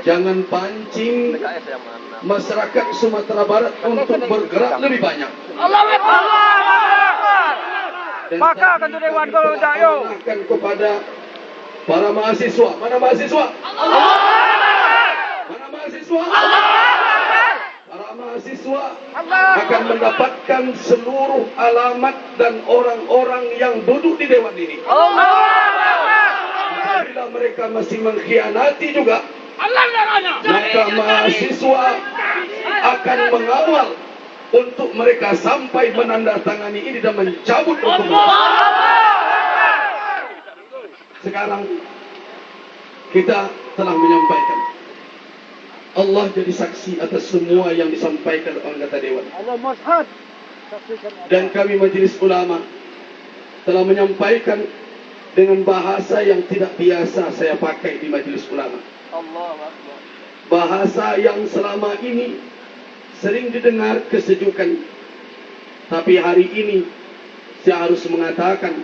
Jangan pancing masyarakat Sumatera Barat untuk bergerak lebih banyak. Allahu Akbar. Dan Maka akan Dewan Golongan Karya akan kepada para mahasiswa. Mana mahasiswa? Mana mahasiswa? Para mahasiswa akan mendapatkan seluruh alamat dan orang-orang yang duduk di dewan ini. Apabila mereka masih mengkhianati juga, maka mahasiswa akan mengawal untuk mereka sampai menandatangani ini dan mencabut hukuman. Sekarang kita telah menyampaikan. Allah jadi saksi atas semua yang disampaikan oleh anggota dewan. Dan kami Majelis Ulama telah menyampaikan dengan bahasa yang tidak biasa saya pakai di Majelis Ulama. Bahasa yang selama ini sering didengar kesejukan. Tapi hari ini saya harus mengatakan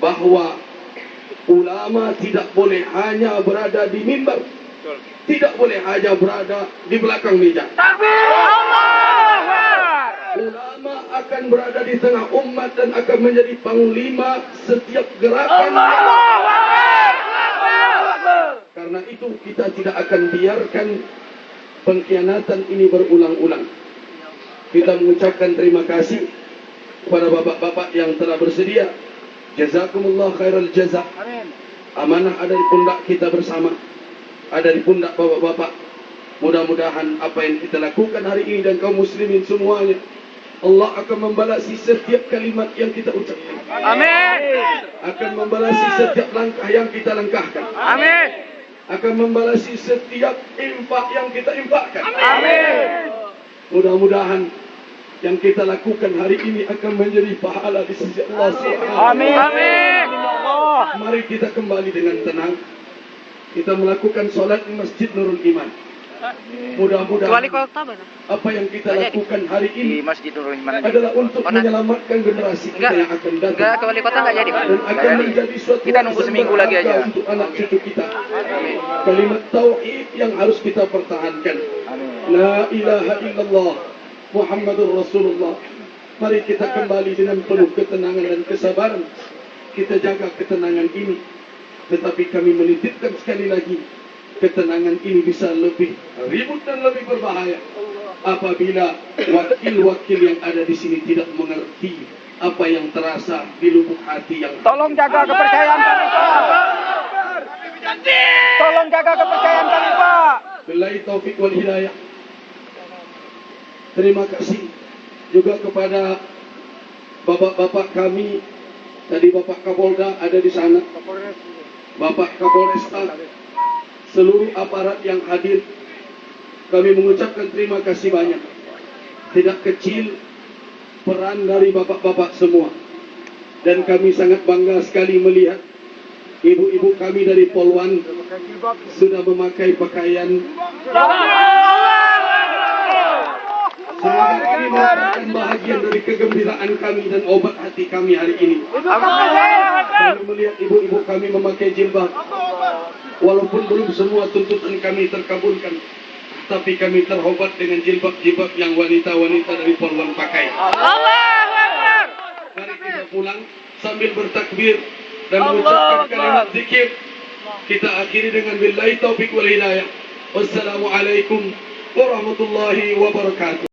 bahwa ulama tidak boleh hanya berada di mimbar. Tidak boleh hanya berada di belakang meja. Ulama akan berada di tengah umat dan akan menjadi panglima setiap gerakan. Karena itu kita tidak akan biarkan pengkhianatan ini berulang-ulang. Kita mengucapkan terima kasih kepada bapak-bapak yang telah bersedia. Jazakumullah khairal jazak. Amanah ada di pundak kita bersama. Ada di pundak bapak-bapak. Mudah-mudahan apa yang kita lakukan hari ini dan kaum muslimin semuanya, Allah akan membalasi setiap kalimat yang kita ucapkan. Amin. Akan membalasi setiap langkah yang kita langkahkan. Amin. Akan membalasi setiap infak yang kita infakkan. Amin. Mudah-mudahan yang kita lakukan hari ini akan menjadi pahala di sisi Allah SWT. Amin. Amin. Mari kita kembali dengan tenang. Kita melakukan solat di Masjid Nurul Iman. Mudah-mudahan apa yang kita lakukan hari ini adalah untuk menyelamatkan generasi kita yang akan datang. Enggak, ke wali kota enggak jadi, Pak. Dan akan menjadi suatu Kita nunggu seminggu lagi aja untuk anak cucu kita. Kalimat tauhid yang harus kita pertahankan. La ilaha illallah Muhammadur Rasulullah. Mari kita kembali dengan penuh ketenangan dan kesabaran. Kita jaga ketenangan ini. Tetapi kami menitipkan sekali lagi, ketenangan ini bisa lebih ribut dan lebih berbahaya apabila wakil-wakil yang ada di sini tidak mengerti apa yang terasa di lubuk hati yang. Tolong jaga kepercayaan kami, Pak. Tolong jaga kepercayaan kami, Pak. Billahi taufik wal hidayah. Terima kasih juga kepada bapak-bapak kami. Tadi Bapak Kapolda ada di sana. Bapak Kapolresta, seluruh aparat yang hadir, kami mengucapkan terima kasih banyak. Tidak kecil peran dari bapak-bapak semua. Dan kami sangat bangga sekali melihat ibu-ibu kami dari Polwan sudah memakai pakaian. Semoga ini merupakan bahagian dari kegembiraan kami dan obat hati kami hari ini. Kami melihat ibu-ibu kami memakai jilbab. Walaupun belum semua tuntutan kami terkabulkan, tapi kami terhobat dengan jilbab-jilbab yang wanita-wanita dari Polwan pakai. Mari kita pulang sambil bertakbir dan mengucapkan kalimat zikir. Kita akhiri dengan billahi taufik wal hidayah. Wassalamualaikum warahmatullahi wabarakatuh.